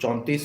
34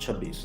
26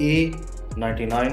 A99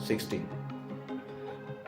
16।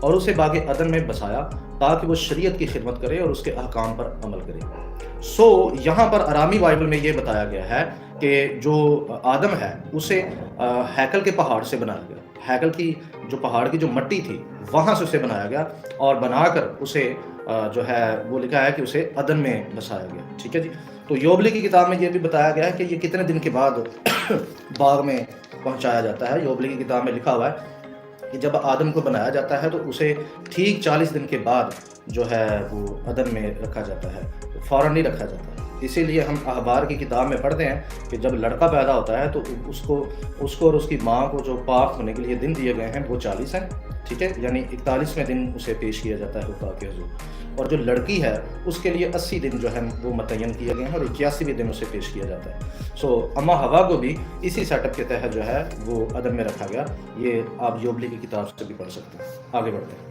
اور اسے باغ عدن میں بسایا تاکہ وہ شریعت کی خدمت کرے اور اس کے احکام پر عمل کرے۔ یہاں پر آرامی بائبل میں یہ بتایا گیا ہے کہ جو آدم ہے اسے ہیکل کے پہاڑ سے بنایا گیا، ہیکل کی جو پہاڑ کی جو مٹی تھی وہاں سے اسے بنایا گیا اور بنا کر اسے جو ہے وہ لکھا ہے کہ اسے عدن میں بسایا گیا، ٹھیک ہے جی۔ تو یوبلی کی کتاب میں یہ بھی بتایا گیا ہے کہ یہ کتنے دن کے بعد باغ میں پہنچایا جاتا ہے۔ یوبلی کی کتاب میں لکھا ہوا ہے کہ جب آدم کو بنایا جاتا ہے تو اسے ٹھیک 40 دن کے بعد جو ہے وہ عدن میں رکھا جاتا ہے، فوراً نہیں رکھا جاتا۔ اسی لیے ہم اخبار کی کتاب میں پڑھتے ہیں کہ جب لڑکا پیدا ہوتا ہے تو اس کو اور اس کی ماں کو جو پاک ہونے کے لیے دن دیے گئے ہیں وہ 40 ہیں، ٹھیک ہے، یعنی 41ویں دن اسے پیش کیا جاتا ہے خدا کے حضور، اور جو لڑکی ہے اس کے لیے 80 دن جو ہے وہ متعین کیے گئے ہیں اور 81ویں دن اسے پیش کیا جاتا ہے۔ اما ہوا کو بھی اسی سیٹ اپ کے تحت جو ہے وہ عدن میں رکھا گیا۔ یہ آپ یوبلی کی کتاب سے بھی پڑھ سکتے ہیں۔ آگے بڑھتے ہیں۔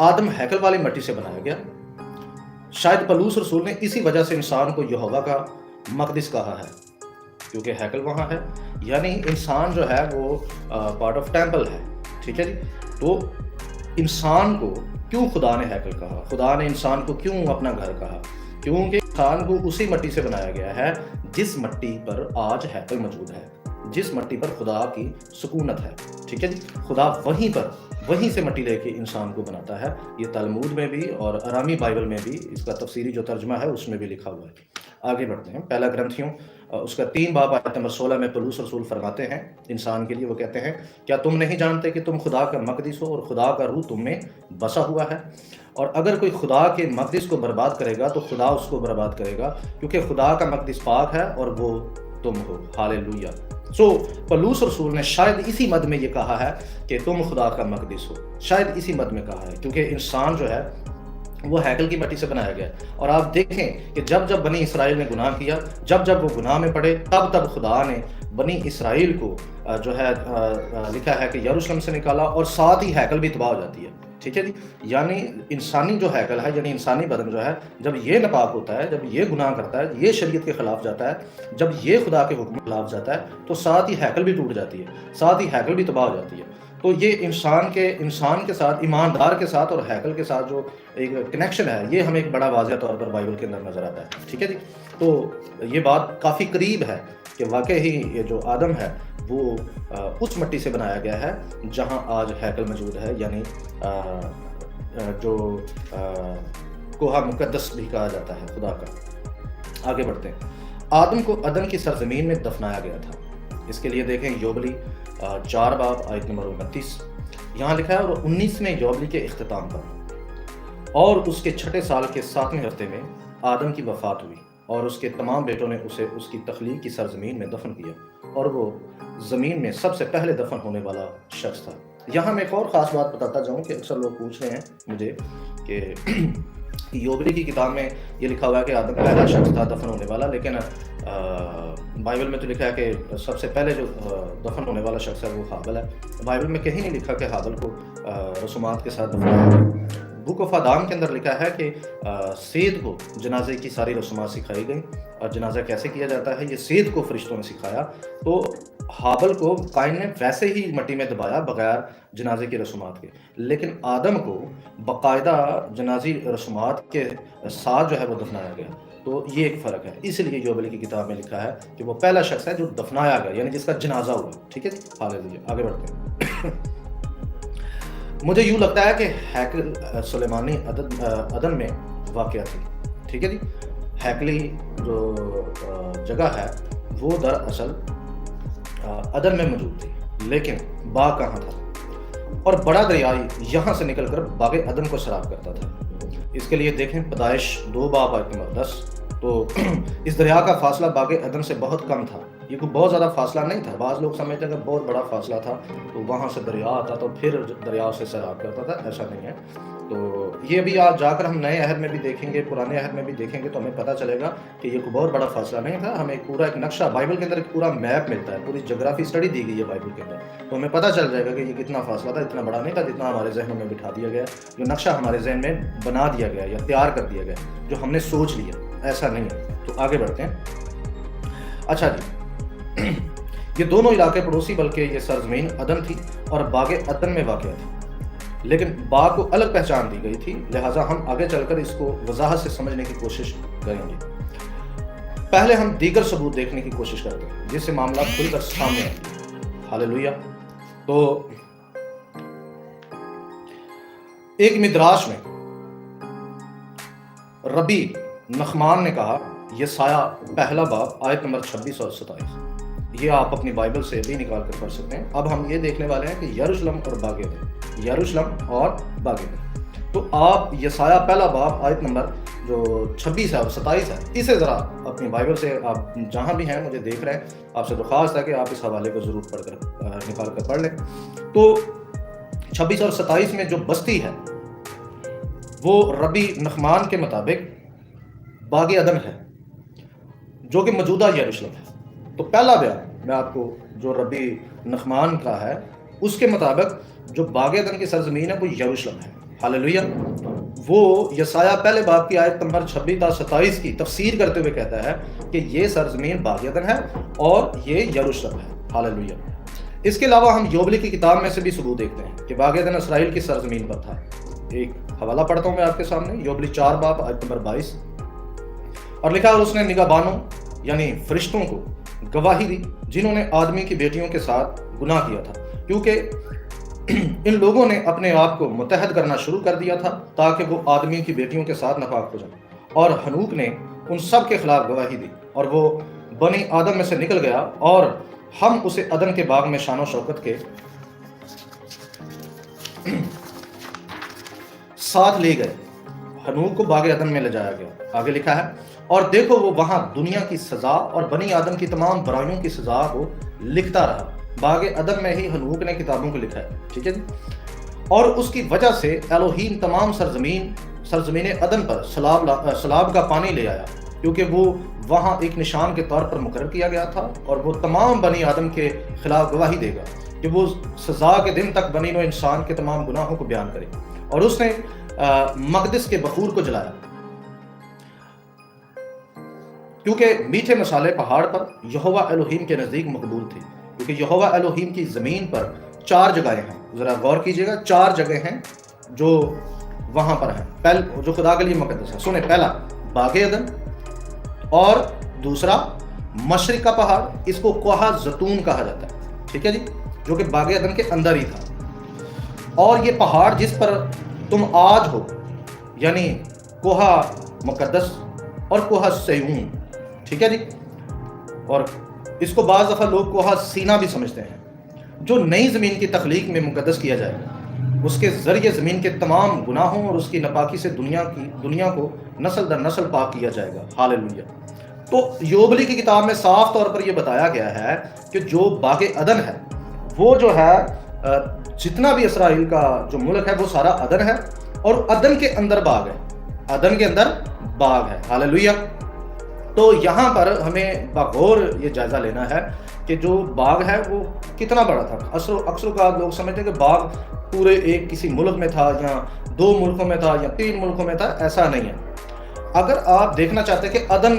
آدم ہیکل والی مٹی سے بنایا گیا۔ شاید پولس رسول نے اسی وجہ سے انسان کو یہوہ کا مقدس کہا ہے، کیونکہ ہیکل وہاں ہے، یعنی انسان جو ہے وہ پارٹ آف ٹیمپل ہے، ٹھیک ہے جی۔ تو انسان کو کیوں خدا نے ہیکل کہا، خدا نے انسان کو کیوں اپنا گھر کہا؟ کیونکہ انسان کو اسی مٹی سے بنایا گیا ہے جس مٹی پر آج ہیکل موجود ہے، جس مٹی پر خدا کی سکونت ہے، ٹھیک ہے جی۔ خدا وہیں سے مٹی لے کے انسان کو بناتا ہے۔ یہ تلمود میں بھی اور آرامی بائبل میں بھی اس کا تفسیری جو ترجمہ ہے اس میں بھی لکھا ہوا ہے۔ آگے بڑھتے ہیں۔ پہلا گرنتھیوں اس کا 3 باب آیت نمبر 16 میں پولس رسول فرماتے ہیں انسان کے لیے، وہ کہتے ہیں کیا تم نہیں جانتے کہ تم خدا کا مقدس ہو اور خدا کا روح تم میں بسا ہوا ہے؟ اور اگر کوئی خدا کے مقدس کو برباد کرے گا تو خدا اس کو برباد کرے گا، کیونکہ خدا کا مقدس پاک ہے اور وہ تم ہو۔ ہالےلویا۔ پولس رسول نے شاید اسی مد میں یہ کہا ہے کہ تم خدا کا مقدس ہو، شاید اسی مد میں کہا ہے، کیونکہ انسان جو ہے وہ ہیکل کی مٹی سے بنایا گیا۔ اور آپ دیکھیں کہ جب بنی اسرائیل نے گناہ کیا، جب وہ گناہ میں پڑے، تب خدا نے بنی اسرائیل کو جو ہے لکھا ہے کہ یروشلم سے نکالا، اور ساتھ ہی ہیکل بھی تباہ ہو جاتی ہے، ٹھیک ہے جی۔ یعنی انسانی جو ہیکل ہے، یعنی انسانی بدن جو ہے، جب یہ ناپاک ہوتا ہے، جب یہ گناہ کرتا ہے، یہ شریعت کے خلاف جاتا ہے، جب یہ خدا کے حکم کے خلاف جاتا ہے، تو ساتھ ہی ہیکل بھی ٹوٹ جاتی ہے، ساتھ ہی ہیکل بھی تباہ ہو جاتی ہے۔ تو یہ انسان کے ساتھ، ایماندار کے ساتھ اور ہیکل کے ساتھ جو ایک کنیکشن ہے، یہ ہمیں ایک بڑا واضح طور پر بائبل کے اندر نظر آتا ہے، ٹھیک ہے جی۔ تو یہ بات کافی قریب ہے کہ واقعی یہ جو آدم ہے وہ اس مٹی سے بنایا گیا ہے جہاں آج ہیکل موجود ہے، یعنی جو کوہ مقدس بھی کہا جاتا ہے خدا کا۔ آگے بڑھتے ہیں۔ آدم کو عدن کی سرزمین میں دفنایا گیا تھا۔ اس کے لیے دیکھیں یوبلی 4 باب آیت نمبر 29، یہاں لکھا ہے اور 19ویں یوبلی کے اختتام پر اور اس کے 6 سال کے 7ویں ہفتے میں آدم کی وفات ہوئی، اور اس کے تمام بیٹوں نے اسے اس کی تخلیق کی سرزمین میں دفن کیا، اور وہ زمین میں سب سے پہلے دفن ہونے والا شخص تھا۔ یہاں میں ایک اور خاص بات بتاتا جاؤں کہ اکثر لوگ پوچھ رہے ہیں مجھے کہ یوبلی کی کتاب میں یہ لکھا ہوا ہے کہ آدم پہلا شخص تھا دفن ہونے والا، لیکن بائبل میں تو لکھا ہے کہ سب سے پہلے جو دفن ہونے والا شخص ہے وہ حابل ہے۔ بائبل میں کہیں نہیں لکھا کہ حابل کو رسومات کے ساتھ دفنایا گیا۔ بک آف آدام کے اندر لکھا ہے کہ سید کو جنازے کی ساری رسومات سکھائی گئیں، اور جنازہ کیسے کیا جاتا ہے یہ سید کو فرشتوں نے سکھایا۔ تو حابل کو قائن نے ویسے ہی مٹی میں دبایا بغیر جنازے کی رسومات کے، لیکن آدم کو باقاعدہ جنازی رسومات کے ساتھ جو ہے وہ دفنایا گیا۔ تو یہ ایک فرق ہے، اس لیے یوبلی کی کتاب میں لکھا ہے کہ وہ پہلا شخص ہے جو دفنایا گیا، یعنی جس کا جنازہ ہوا، ٹھیک ہے۔ آگے بڑھتے ہیں۔ مجھے یوں لگتا ہے کہ ہیکل سلیمانی عدن میں واقع تھی، ٹھیک ہے جی۔ ہیکلی جو جگہ ہے وہ دراصل عدن میں موجود تھی، لیکن باغ کہاں تھا؟ اور بڑا دریا یہاں سے نکل کر باغ عدن کو سیراب کرتا تھا۔ اس کے لیے دیکھیں پیدائش 2 باب آیت نمبر 10۔ تو اس دریا کا فاصلہ باغ عدن سے بہت کم تھا، یہ کوئی بہت زیادہ فاصلہ نہیں تھا۔ بعض لوگ سمجھتے ہیں کہ بہت بڑا فاصلہ تھا تو وہاں سے دریا آتا تو پھر دریا سے سیراب کرتا تھا، ایسا نہیں ہے۔ تو یہ بھی آج جا کر ہم نئے عہد میں بھی دیکھیں گے، پرانے عہد میں بھی دیکھیں گے تو ہمیں پتہ چلے گا کہ یہ کوئی بہت بڑا فاصلہ نہیں تھا۔ ہمیں پورا ایک نقشہ بائبل کے اندر ایک پورا میپ ملتا ہے، پوری جغرافی اسٹڈی دی گئی ہے بائبل کے اندر، تو ہمیں پتہ چل جائے گا کہ یہ کتنا فاصلہ تھا۔ اتنا بڑا نہیں تھا جتنا ہمارے ذہنوں میں بٹھا دیا گیا، جو نقشہ ہمارے ذہن میں بنا دیا گیا یا تیار کر دیا گیا، جو ہم نے سوچ لیا، ایسا نہیں ہے۔ تو آگے بڑھتے ہیں۔ اچھا جی، یہ دونوں علاقے پڑوسی، بلکہ یہ سرزمین عدن تھی اور باغ عدن میں واقع تھی۔ لیکن باغ کو الگ پہچان دی گئی تھی، لہٰذا ہم آگے چل کر اس کو وضاحت سے سمجھنے کی کوشش کریں گے۔ پہلے ہم دیگر ثبوت دیکھنے کی کوشش کرتے ہیں جس سے معاملات کھل کر سامنے آئے۔ ہاللیلویہ۔ تو ایک مدراش میں ربی نخمان نے کہا، یسایہ پہلا باب آیت نمبر 26 اور 27، یہ آپ اپنی بائبل سے بھی نکال کر پڑھ سکتے ہیں۔ اب ہم یہ دیکھنے والے ہیں کہ یروشلم اور باغ عدن، یروشلم اور باغ عدن۔ تو آپ یسایہ پہلا باب آیت نمبر جو 26 ہے اور 27 ہے، اسے ذرا اپنی بائبل سے آپ جہاں بھی ہیں مجھے دیکھ رہے ہیں، آپ سے درخواست ہے کہ آپ اس حوالے کو ضرور پڑھ کر نکال کر پڑھ لیں۔ تو 26 اور 27 میں جو بستی ہے وہ ربی نخمان کے مطابق باغ عدن ہے، جو کہ موجودہ یروشلم ہے۔ تو پہلا بیان میں آپ کو جو ربی نخمان کا ہے اس کے مطابق جو باغ عدن کی سرزمین ہے وہ یروشلم ہے۔ ہاللیلویہ۔ وہ یسایہ پہلے باب کی آیت نمبر 26 تا 27 کی تفسیر کرتے ہوئے کہتا ہے کہ یہ سرزمین باغ عدن ہے اور یہ یروشلم ہے۔ ہاللیلویہ۔ اس کے علاوہ ہم یوبلی کی کتاب میں سے بھی ثبوت دیکھتے ہیں کہ باغ عدن اسرائیل کی سرزمین پر تھا۔ ایک حوالہ پڑھتا ہوں میں آپ کے سامنے، یوبلی 4 باب آیت نمبر 22، اور لکھا اس نے نگہبانوں یعنی فرشتوں کو گواہی دی جنہوں نے آدمی کی بیٹیوں کے ساتھ گناہ کیا تھا، کیونکہ ان لوگوں نے اپنے آپ کو متحد کرنا شروع کر دیا تھا تاکہ وہ آدمی کی بیٹیوں کے ساتھ ناپاک ہو جائیں، اور ہنوک نے ان سب کے خلاف گواہی دی، اور وہ بنی آدم میں سے نکل گیا اور ہم اسے عدن کے باغ میں شان و شوکت کے ساتھ لے گئے۔ ہنوک کو باغ عدن میں لے جایا گیا۔ آگے لکھا ہے، اور دیکھو وہ وہاں دنیا کی سزا اور بنی آدم کی تمام برائیوں کی سزا کو لکھتا رہا۔ باغ عدن میں ہی ہنوک نے کتابوں کو لکھا ہے، ٹھیک ہے جی۔ اور اس کی وجہ سے ایلوہیم تمام سرزمین عدن پر سلاب کا پانی لے آیا، کیونکہ وہ وہاں ایک نشان کے طور پر مقرر کیا گیا تھا، اور وہ تمام بنی آدم کے خلاف گواہی دے گا کہ وہ سزا کے دن تک بنی نوع انسان کے تمام گناہوں کو بیان کرے۔ اور اس نے مقدس کے بخور کو جلایا، کیونکہ میٹھے مسالے پہاڑ پر یہوہ الوہیم کے نزدیک مقبول تھے، کیونکہ یہوہ الوہیم کی زمین پر 4 جگہیں ہیں، ذرا غور کیجئے گا، 4 جگہیں ہیں جو وہاں پر ہیں، جو خدا کے لیے مقدس ہے۔ سنیں، پہلا باغ عدن، اور دوسرا مشرق کا پہاڑ، اس کو کوہ زیتون کہا جاتا ہے، ٹھیک ہے جی، جو کہ باغ عدن کے اندر ہی تھا۔ اور یہ پہاڑ جس پر تم آج ہو، یعنی کوہ مقدس اور کوہ سیون، ٹھیک ہے جی۔ اور اس کو بعض دفعہ لوگ کوہ سینا بھی سمجھتے ہیں، جو نئی زمین کی تخلیق میں مقدس کیا جائے گا۔ اس کے ذریعے زمین کے تمام گناہوں اور اس کی ناپاکی سے دنیا کو نسل در نسل پاک کیا جائے گا۔ ہاللیلویہ۔ تو یوبلی کی کتاب میں صاف طور پر یہ بتایا گیا ہے کہ جو باغ عدن ہے وہ جو ہے جتنا بھی اسرائیل کا جو ملک ہے وہ سارا عدن ہے، اور عدن کے اندر باغ ہے، عدن کے اندر باغ ہے۔ ہاللیلویہ۔ تو یہاں پر ہمیں بغور یہ جائزہ لینا ہے کہ جو باغ ہے وہ کتنا بڑا تھا۔ اکثر اوقات لوگ سمجھتے ہیں کہ باغ پورے ایک کسی ملک میں تھا، یا 2 ملکوں میں تھا، یا 3 ملکوں میں تھا، ایسا نہیں ہے۔ اگر آپ دیکھنا چاہتے ہیں کہ عدن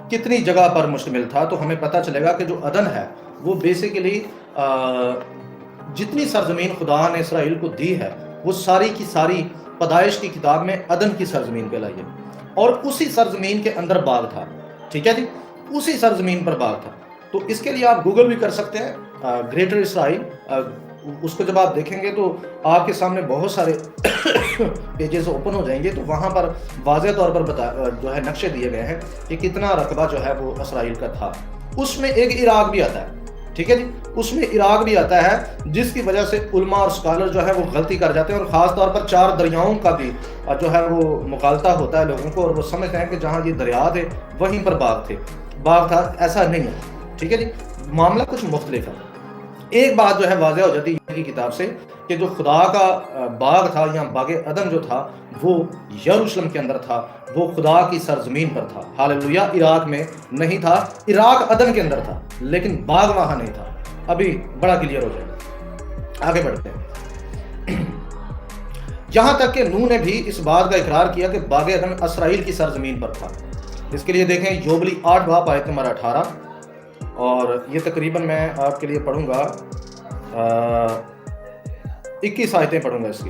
کتنی جگہ پر مشتمل تھا تو ہمیں پتہ چلے گا کہ جو عدن ہے وہ بیسیکلی جتنی سرزمین خدا نے اسرائیل کو دی ہے وہ ساری کی ساری پیدائش کی کتاب میں عدن کی سرزمین کہلائی ہے، اور اسی سرزمین کے اندر باغ تھا، ٹھیک ہے جی، اسی سرزمین پر باغ تھا۔ تو اس کے لیے آپ گوگل بھی کر سکتے ہیں، گریٹر اسرائیل، اس کو جب آپ دیکھیں گے تو آپ کے سامنے بہت سارے پیجز اوپن ہو جائیں گے، تو وہاں پر واضح طور پر جو ہے نقشے دیے گئے ہیں کہ کتنا رقبہ جو ہے وہ اسرائیل کا تھا۔ اس میں ایک عراق بھی آتا ہے، ٹھیک ہے جی، اس میں عراق بھی آتا ہے، جس کی وجہ سے علماء اور اسکالر جو ہے وہ غلطی کر جاتے ہیں، اور خاص طور پر 4 دریاؤں کا بھی جو ہے وہ مغالطہ ہوتا ہے لوگوں کو، اور وہ سمجھتے ہیں کہ جہاں یہ دریا تھے وہیں پر باغ تھا۔ ایسا نہیں ہے، ٹھیک ہے جی، معاملہ کچھ مختلف ہے۔ ایک بات جو ہے واضح ہو جاتی ہے کتاب سے کہ جو خدا کا باغ تھا یا باغ عدن جو تھا وہ یروشلم کے اندر تھا، وہ خدا کی سرزمین پر تھا۔ ہاللیلویہ۔ عراق میں نہیں تھا، عراق عدن کے اندر تھا، لیکن باغ وہاں نہیں تھا۔ ابھی بڑا کلیئر ہو جائے گا، آگے بڑھتے ہیں۔ یہاں تک کہ نوح نے بھی اس بات کا اقرار کیا کہ باغ عدن اسرائیل کی سرزمین پر تھا۔ اس کے لیے دیکھیں یوبلی 8 باب آیت نمبر 18، اور یہ تقریباً میں آپ کے لیے پڑھوں گا 21 آیتیں پڑھوں گا اس کی۔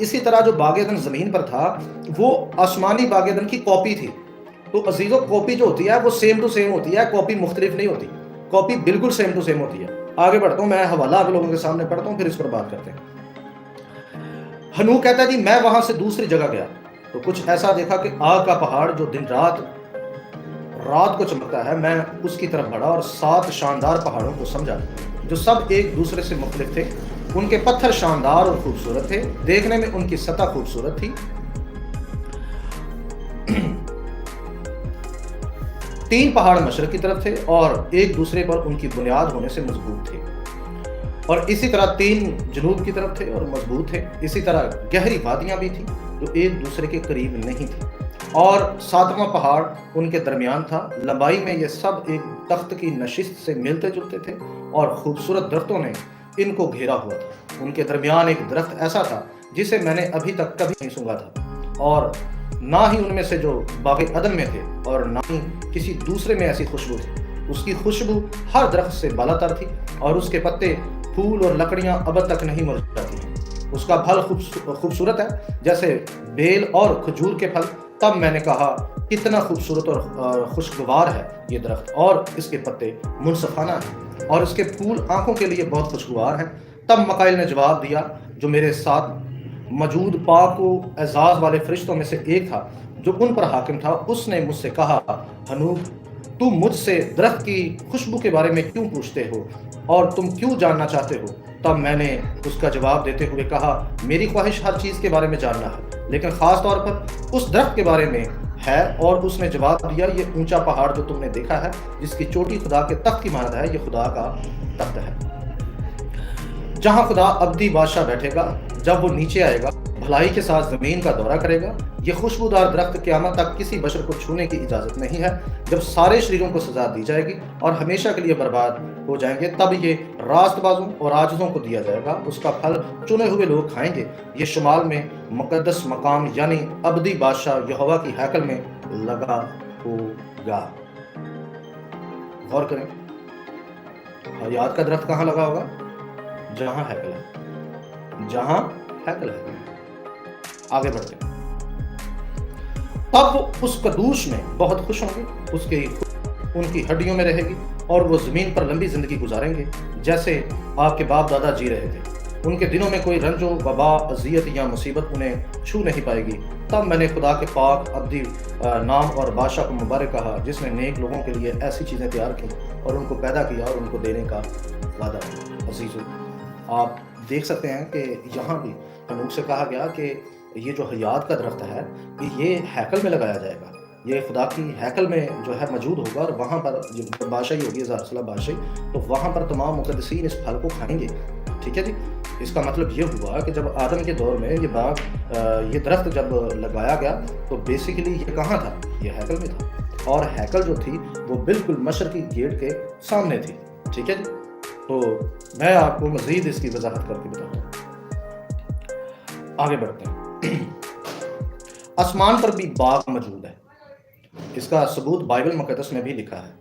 اسی طرح جو باغ عدن زمین پر تھا وہ آسمانی باغ عدن کی کاپی تھی. تو عزیزوں کاپی جو ہوتی ہے وہ سیم ٹو سیم ہوتی ہے, کاپی مختلف نہیں ہوتی, کاپی بالکل سیم ٹو سیم ہوتی ہے. آگے بڑھتا ہوں, میں حوالہ آپ لوگوں کے سامنے پڑھتا ہوں, پھر اس پر بات کرتے ہیں. ہنوک کہتا ہے جی میں وہاں سے دوسری جگہ گیا تو کچھ ایسا دیکھا کہ آگ کا پہاڑ جو دن رات کو چمکتا ہے, میں اس کی طرف بڑھا اور 7 شاندار پہاڑوں کو سمجھا جو سب ایک دوسرے سے مختلف تھے. ان کے پتھر شاندار اور خوبصورت تھے, دیکھنے میں ان کی سطح خوبصورت تھی. 3 پہاڑ مشرق کی طرف تھے اور ایک دوسرے پر ان کی بنیاد ہونے سے مضبوط تھے, اور اسی طرح 3 جنوب کی طرف تھے اور مضبوط تھے. اسی طرح گہری وادیاں بھی تھیں جو ایک دوسرے کے قریب نہیں تھیں, اور 7واں پہاڑ ان کے درمیان تھا. لمبائی میں یہ سب ایک تخت کی نشست سے ملتے جلتے تھے اور خوبصورت درختوں نے ان کو گھیرا ہوا تھا. ان کے درمیان ایک درخت ایسا تھا جسے میں نے ابھی تک کبھی نہیں سونگا تھا, اور نہ ہی ان میں سے جو باغ عدن میں تھے اور نہ ہی کسی دوسرے میں ایسی خوشبو تھی. اس کی خوشبو ہر درخت سے بالا تر تھی, اور اس کے پتے, پھول اور لکڑیاں اب تک نہیں مرجھاتی ہیں. اس کا پھل خوبصورت ہے جیسے بیل اور کھجور کے پھل. تب میں نے کہا کتنا خوبصورت اور خوشگوار ہے یہ درخت, اور اس کے پتے منصفانہ ہیں اور اس کے پھول آنکھوں کے لیے بہت خوشگوار ہیں. تب مکائل نے جواب دیا جو میرے ساتھ موجود پاک و اعزاز والے فرشتوں میں سے ایک تھا جو ان پر حاکم تھا. اس نے مجھ سے کہا ہنوک تم مجھ سے درخت کی خوشبو کے بارے میں کیوں پوچھتے ہو اور تم کیوں جاننا چاہتے ہو؟ تب میں نے اس کا جواب دیتے ہوئے کہا میری خواہش ہر چیز کے بارے میں جاننا ہے, لیکن خاص طور پر اس درخت کے بارے میں ہے. اور اس نے جواب دیا یہ اونچا پہاڑ جو تم نے دیکھا ہے جس کی چوٹی خدا کے تخت کی مانند ہے, یہ خدا کا تخت ہے جہاں خدا ابدی بادشاہ بیٹھے گا. جب وہ نیچے آئے گا بھلائی کے ساتھ زمین کا دورہ کرے گا. یہ خوشبودار درخت قیامت تک کسی بشر کو چھونے کی اجازت نہیں ہے. جب سارے شریروں کو سزا دی جائے گی اور ہمیشہ کے لیے برباد ہو جائیں گے, تب یہ راست بازوں اور عاجزوں کو دیا جائے گا. اس کا پھل چنے ہوئے لوگ کھائیں گے. یہ شمال میں مقدس مقام یعنی ابدی بادشاہ یہوہ کی ہیکل میں لگا ہوگا. غور کریں, حیات کا درخت کہاں لگا ہوگا؟ جہاں ہیکل ہے, جہاں ہیکل ہے. آگے بڑھتے ہیں. تب وہ اس قدوش میں بہت خوش ہوں گے, ان کی ہڈیوں میں رہے گی, اور وہ زمین پر لمبی زندگی گزاریں گے جیسے آپ کے باپ دادا جی رہے تھے. ان کے دنوں میں کوئی رنج و وبا, اذیت یا مصیبت انہیں چھو نہیں پائے گی. تب میں نے خدا کے پاک ابدی نام اور بادشاہ کو مبارک کہا جس نے نیک لوگوں کے لیے ایسی چیزیں تیار کی اور ان کو پیدا کیا اور ان کو دینے کا وعدہ کیا. عزیزو, آپ دیکھ سکتے ہیں کہ یہاں بھی ہنوک سے کہا گیا کہ یہ جو حیات کا درخت ہے یہ ہیکل میں لگایا جائے گا, یہ خدا کی ہیکل میں جو ہے موجود ہوگا, اور وہاں پر جو بادشاہی ہوگی ظاہر بادشاہی, تو وہاں پر تمام مقدسین اس پھل کو کھائیں گے. ٹھیک ہے جی. اس کا مطلب یہ ہوا کہ جب آدم کے دور میں یہ درخت جب لگایا گیا تو بیسیکلی یہ کہاں تھا؟ یہ ہیکل میں تھا, اور ہیکل جو تھی وہ بالکل مشرقی گیٹ کے سامنے تھی. ٹھیک ہے جی. تو میں آپ کو مزید اس کی وضاحت کر کے بتاتا ہوں. آگے بڑھتے ہیں. آسمان پر بھی باغ موجود ہے. اس کا ثبوت بائبل مقدس میں بھی لکھا ہے.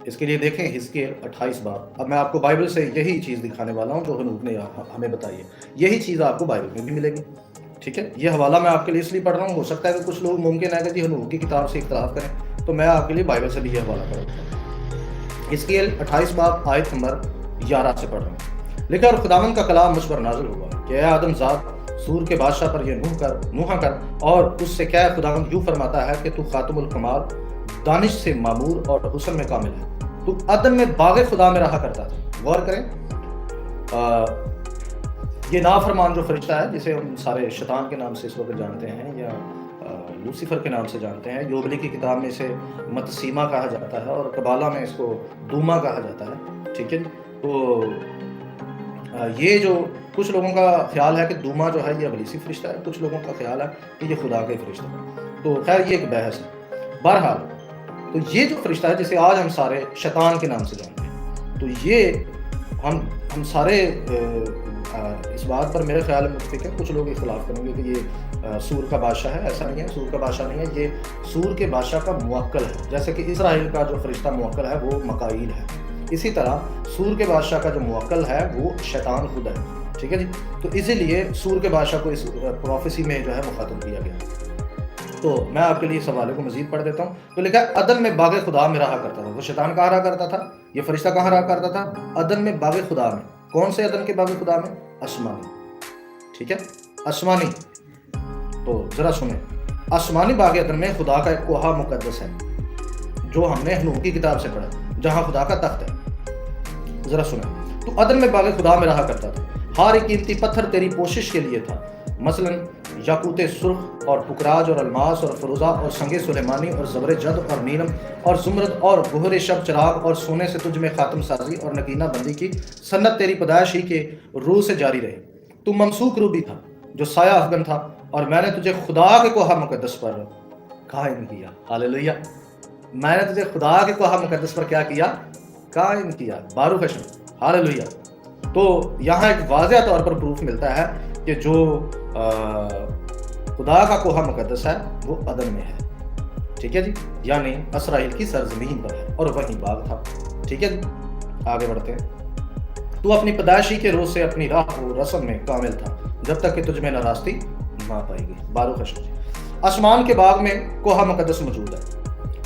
اس کے لیے دیکھیں حزقیل 28 باب. اب میں آپ کو بائبل سے یہی چیز دکھانے والا ہوں جو ہنوک نے ہمیں بتائی ہے. یہی چیز آپ کو بائبل میں بھی ملے گی. ٹھیک ہے. یہ حوالہ میں آپ کے لیے اس لیے پڑھ رہا ہوں, ہو سکتا ہے کہ کچھ لوگ ممکن ہے کہ جی ہنوک کی کتاب سے اختلاف کریں, تو میں آپ کے لیے بائبل سے بھی یہ حوالہ پڑھ رہا ہوں. حزقیل 28 باب آیت نمبر 11 سے پڑھ رہا ہوں. لکھا اور خداوند کا کلام مجھ پر نازل ہوا کہ اے آدم ذات سور کے بادشاہ پر یہ نوحہ کر اور اس سے کہہ خداوند یوں فرماتا ہے کہ تو خاتم الکمال, دانش سے معمور اور حسن میں کامل ہے. تو عدن میں باغ خدا میں رہا کرتا تھا. غور کریں, یہ نافرمان جو فرشتہ ہے جسے ہم سارے شیطان کے نام سے اس وقت جانتے ہیں یا لوسیفر کے نام سے جانتے ہیں, یوبلی کی کتاب میں اسے متسیمہ کہا جاتا ہے اور قبالہ میں اس کو دوما کہا جاتا ہے. ٹھیک ہے. تو یہ جو کچھ لوگوں کا خیال ہے کہ دوما جو ہے یہ ابلیسی فرشتہ ہے, کچھ لوگوں کا خیال ہے کہ یہ خدا کے فرشتہ ہے. تو خیر یہ ایک بحث ہے. بہرحال تو یہ جو فرشتہ ہے جسے آج ہم سارے شیطان کے نام سے جانتے ہیں, تو یہ ہم سارے اس بات پر میرے خیال میں متفق ہے. کچھ لوگ اختلاف کریں گے کہ یہ سور کا بادشاہ ہے. ایسا نہیں ہے, سور کا بادشاہ نہیں ہے. یہ سور کے بادشاہ کا موکل ہے. جیسے کہ اسرائیل کا جو فرشتہ موکل ہے وہ مکائیل ہے, اسی طرح سور کے بادشاہ کا جو موکل ہے وہ شیطان خود ہے. ٹھیک ٹھیک ہے جی. تو اسی لیے سور کے بادشاہ کو اس پروفیسی میں جو ہے مخاطب کیا گیا. تو میں آپ کے لیے اس حوالے کو مزید پڑھ دیتا ہوں. تو لکھا ہے عدن میں باغ خدا میں رہا کرتا تھا. وہ شیطان کہاں رہا کرتا تھا؟ یہ فرشتہ کہاں رہا کرتا تھا؟ عدن میں باغ خدا میں. کون سے عدن کے باغ خدا میں؟ آسمانی. ٹھیک ہے، آسمانی. تو ذرا سنیں، آسمانی باغ عدن میں خدا کا ایک کوہ مقدس ہے جو ہم نے حنوک کی کتاب سے پڑھا، جہاں خدا کا تخت ہے. ذرا سنیں. تو عدن میں باغ خدا میں رہا کرتا تھا. ہر ایک قیمتی پتھر تیری پوشش کے لیے تھا، مثلا یاقوت سرخ اور پکراج اور الماس اور فروزہ اور سنگ سلیمانی اور زبر جد اور نیلم اور زمرد اور گہر شب چراغ اور سونے سے تجھ میں خاتم سازی اور نگینہ بندی کی سنت تیری پیدائش ہی کے روح سے جاری رہی. تو ممسوک روبی تھا جو سایہ افغن تھا، اور میں نے تجھے خدا کے کوہ مقدس پر قائم کیا. ہاللیلویہ. میں نے تجھے خدا کے کوہ مقدس پر کیا کیا؟ قائم کیا. بارو خشم. ہاللیلویہ. تو یہاں ایک واضح طور پر پروف ملتا ہے کہ جو خدا کا کوہ مقدس ہے وہ عدن میں ہے. ٹھیک ہے جی، یعنی اسرائیل کی سرزمین پر ہے اور وہیں باغ تھا. ٹھیک ہے جی، آگے بڑھتے ہیں. تو اپنی پیدائشی کے روز سے اپنی راہ و رسم میں کامل تھا جب تک کہ تجھ میں ناراستی نہ پائی گئی. بارو خشم. آسمان کے باغ میں کوہ مقدس موجود ہے.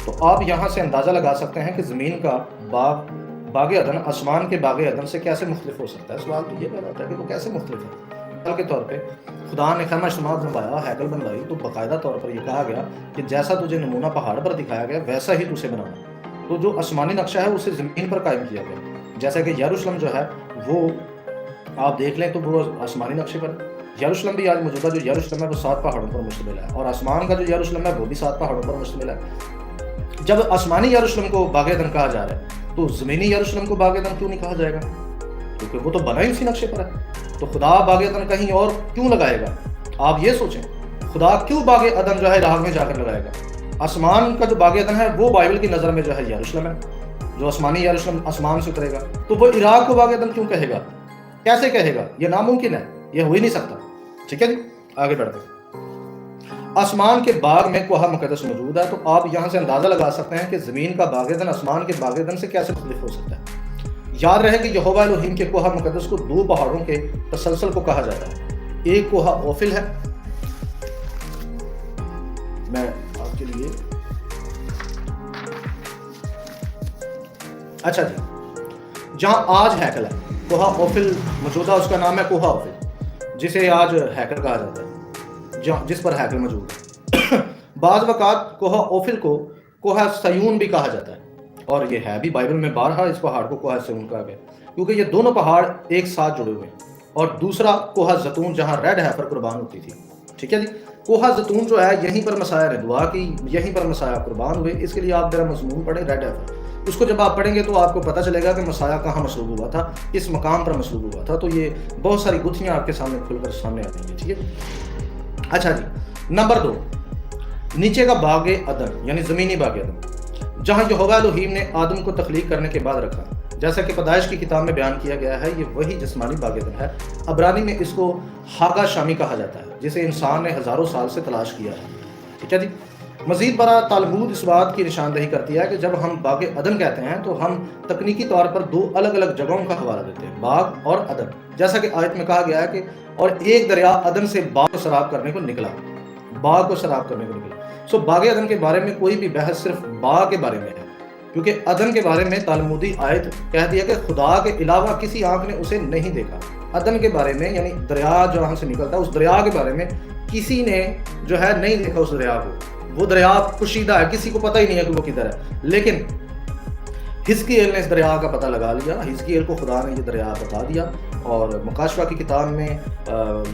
تو آپ یہاں سے اندازہ لگا سکتے ہیں کہ زمین کا باغ عدن آسمان کے باغ عدن سے کیسے مختلف ہو سکتا ہے. سوال تو یہ پیدا ہوتا ہے کہ وہ کیسے مختلف ہے. مثال کے طور پہ خدا نے خیمہ اجتماع بنوایا، ہیکل بنوائی، تو باقاعدہ طور پر یہ کہا گیا کہ جیسا تجھے نمونہ پہاڑ پر دکھایا گیا ویسا ہی اسے بنانا. تو جو آسمانی نقشہ ہے اسے زمین پر قائم کیا گیا. جیسا کہ یروشلم جو ہے وہ آپ دیکھ لیں تو وہ آسمانی نقشے پر. یروشلم بھی آج موجودہ جو یروشلم ہے وہ 7 پہاڑوں پر مشتمل ہے، اور آسمان کا جو یروشلم ہے وہ بھی 7 پہاڑوں پر مشتمل ہے. جب آسمانی یروشلم کو باغ عدن کہا جا رہا ہے تو زمینی یروشلم کو باغ عدن کیوں نہیں کہا جائے گا؟ کیونکہ وہ تو بنا ہی اسی نقشے پر ہے. تو خدا باغ عدن کہیں اور کیوں لگائے گا؟ آپ یہ سوچیں، خدا کیوں باغ عدن جو ہے عراق میں جا کر لگائے گا؟ آسمان کا جو باغ عدن ہے وہ بائبل کی نظر میں جو ہے یروشلم ہے، جو آسمانی یروشلم آسمان سے اترے گا. تو وہ عراق کو باغ عدن کیوں کہے گا؟ کیسے کہے گا؟ یہ ناممکن ہے، یہ ہو ہی نہیں سکتا. ٹھیک ہے جی، آگے بڑھتے ہیں. آسمان کے باغ میں کوہ مقدس موجود ہے. تو آپ یہاں سے اندازہ لگا سکتے ہیں کہ زمین کا باغ عدن آسمان کے باغ عدن سے کیسے مختلف ہو سکتا ہے. یاد رہے کہ یہوہ الوہیم کے کوہ مقدس کو 2 پہاڑوں کے تسلسل کو کہا جاتا ہے. ایک کوہ اوفل ہے، میں آپ کے لیے اچھا جی، جہاں آج ہیکل ہے کوہ اوفل موجودہ، اس کا نام ہے کوہ اوفل، جسے آج ہیکل کہا جاتا ہے، جس پر ہیکل موجود ہے. بعض اوقات کوہ اوفل کو کوہ سیون بھی کہا جاتا ہے، اور یہ ہے بھی بائبل میں بارہا اس پہاڑ کو کوہ سیون کہا گیا، کیونکہ یہ دونوں پہاڑ ایک ساتھ جڑے ہوئے ہیں. اور دوسرا کوہ زیتون جہاں ریڈ ہیفر قربان ہوتی تھی. ٹھیک ہے جی، کوہ زیتون جو ہے یہیں پر مسیح نے دعا کی، یہیں پر مسیح قربان ہوئے. اس کے لیے آپ ذرا مضمون پڑھیں ریڈ ہیفر. اس کو جب آپ پڑھیں گے تو آپ کو پتہ چلے گا کہ مسیح کہاں مصلوب ہوا تھا، کس مقام پر مصلوب ہوا تھا. تو یہ بہت ساری گتھیاں آپ کے سامنے کھل کر سامنے آ رہی ہیں. ٹھیک ہے. اچھا جی، نمبر 2، نیچے کا باغ عدن یعنی زمینی باغ عدن، جہاں یہوہ الوہیم نے آدم کو تخلیق کرنے کے بعد رکھا. جیسا کہ پیدائش کی کتاب میں بیان کیا گیا ہے، یہ وہی جسمانی باغ عدن ہے. عبرانی میں اس کو ہاگا شامی کہا جاتا ہے، جسے انسان نے ہزاروں سال سے تلاش کیا ہے. ٹھیک ہے جی. مزید برآں تالمود اس بات کی نشاندہی کرتی ہے کہ جب ہم باغ عدن کہتے ہیں تو ہم تکنیکی طور پر 2 الگ الگ جگہوں کا حوالہ دیتے ہیں، باغ اور عدن. جیسا کہ آیت میں کہا گیا ہے کہ اور ایک دریا عدن سے باغ کو سراب کرنے کو نکلا، باغ کو سراب کرنے کو نکلا. سو باغ عدن کے بارے میں کوئی بھی بحث صرف باغ کے بارے میں ہے، کیونکہ عدن کے بارے میں تالمودی آیت کہہ دیا کہ خدا کے علاوہ کسی آنکھ نے اسے نہیں دیکھا. عدن کے بارے میں یعنی دریا جہاں سے نکلتا ہے اس دریا کے بارے میں کسی نے جو ہے نہیں دیکھا اس دریا کو. وہ دریا پوشیدہ ہے، کسی کو پتہ ہی نہیں ہے کہ وہ کدھر ہے. لیکن حزقیل نے اس دریا کا پتہ لگا لیا. حزقیل کو خدا نے یہ دریا بتا دیا، اور مکاشفہ کی کتاب میں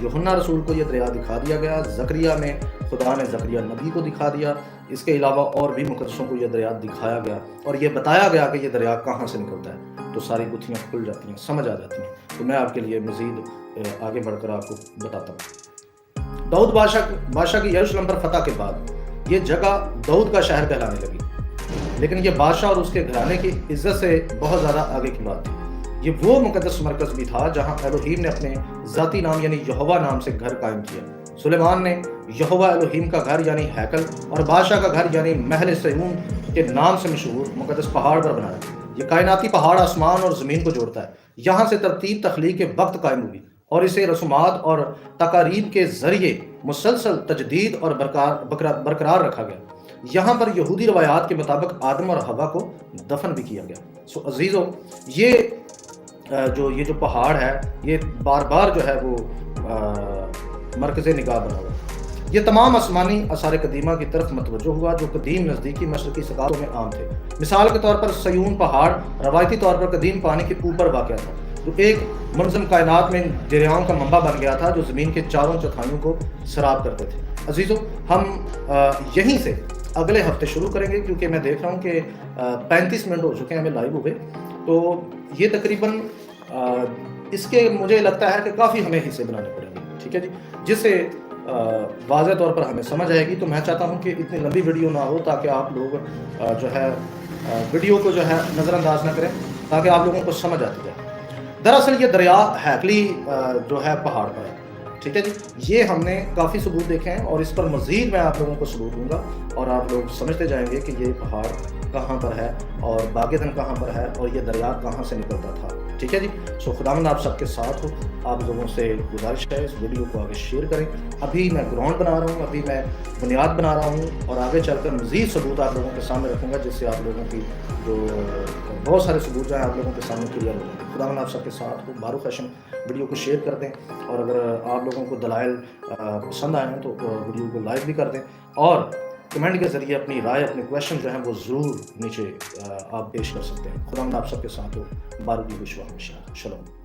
یوحنا رسول کو یہ دریا دکھا دیا گیا. زکریا میں خدا نے زکریا نبی کو دکھا دیا. اس کے علاوہ اور بھی مقدسوں کو یہ دریا دکھایا گیا اور یہ بتایا گیا کہ یہ دریا کہاں سے نکلتا ہے. تو ساری گتھیاں کھل جاتی ہیں، سمجھ آ جاتی ہیں. تو میں آپ کے لیے مزید آگے بڑھ کر آپ کو بتاتا ہوں. داؤد بادشاہ کی یروشلم پر فتح کے بعد یہ جگہ داؤد کا شہر کہلانے لگی، لیکن یہ بادشاہ اور اس کے گھرانے کی عزت سے بہت زیادہ آگے کی بات تھی. یہ وہ مقدس مرکز بھی تھا جہاں الوہیم نے اپنے ذاتی نام یعنی یہوہ نام سے گھر قائم کیا. سلیمان نے یہوہ الوہیم کا گھر یعنی ہیکل اور بادشاہ کا گھر یعنی محل سیون کے نام سے مشہور مقدس پہاڑ پر بنایا. یہ کائناتی پہاڑ آسمان اور زمین کو جوڑتا ہے. یہاں سے ترتیب تخلیق کے وقت قائم ہوئی اور اسے رسومات اور تقاریب کے ذریعے مسلسل تجدید اور برقرار رکھا گیا۔ یہاں پر یہودی روایات کے مطابق آدم اور حوا کو دفن بھی کیا گیا۔ سو عزیزو، یہ جو پہاڑ ہے یہ بار بار جو ہے وہ مرکز نگاہ بنا ہوا ہے۔ یہ تمام آسمانی آثار قدیمہ کی طرف متوجہ ہوا جو قدیم نزدیکی مشرقی ثقافتوں میں عام تھے۔ مثال کے طور پر سیون پہاڑ روایتی طور پر قدیم پانی کے اوپر واقع تھا، جو ایک منظم کائنات میں دریاؤں کا منبع بن گیا تھا جو زمین کے چاروں چوتھائیوں کو سراب کرتے تھے۔ عزیزو، ہم یہیں سے اگلے ہفتے شروع کریں گے، کیونکہ میں دیکھ رہا ہوں کہ 35 منٹ ہو چکے ہیں ہمیں لائیو ہوئے، تو یہ تقریباً اس کے مجھے لگتا ہے کہ کافی ہمیں حصے بنانے پڑیں گے، ٹھیک ہے جی، جس سے واضح طور پر ہمیں سمجھ آئے گی۔ تو میں چاہتا ہوں کہ اتنی لمبی ویڈیو نہ ہو تاکہ آپ لوگ جو ہے ویڈیو کو جو ہے نظر انداز نہ کریں، تاکہ آپ لوگوں کو سمجھ آتی جائے۔ دراصل یہ دریا ہیکلی جو ہے پہاڑ پر ہے، ٹھیک ہے جی۔ یہ ہم نے کافی ثبوت دیکھے ہیں اور اس پر مزید میں آپ لوگوں کو ثبوت دوں گا، اور آپ لوگ سمجھتے جائیں گے کہ یہ پہاڑ کہاں پر ہے اور باغ عدن کہاں پر ہے اور یہ دریا کہاں سے نکلتا تھا، ٹھیک ہے جی۔ سو خداوند آپ سب کے ساتھ ہو۔ آپ لوگوں سے گزارش ہے اس ویڈیو کو آگے شیئر کریں۔ ابھی میں گراؤنڈ بنا رہا ہوں، ابھی میں بنیاد بنا رہا ہوں، اور آگے چل کر مزید ثبوت آپ لوگوں کے سامنے رکھوں گا، جس سے آپ لوگوں کی جو بہت سارے ثبوت جو ہیں آپ لوگوں کے سامنے کلیئر ہوں گے۔ خداوند آپ سب کے ساتھ ہو۔ بارو فیشن ویڈیو کو شیئر کر دیں، اور اگر آپ لوگوں کو دلائل پسند آئے ہیں تو ویڈیو کو لائک بھی کر دیں، اور کمنٹ کے ذریعے اپنی رائے، اپنے کویشچن جو ہیں وہ ضرور نیچے آپ پیش کر سکتے ہیں۔ خداوند آپ سب کے ساتھ ہو۔ بارو کی خوشوا ہمیشہ۔ شلوم۔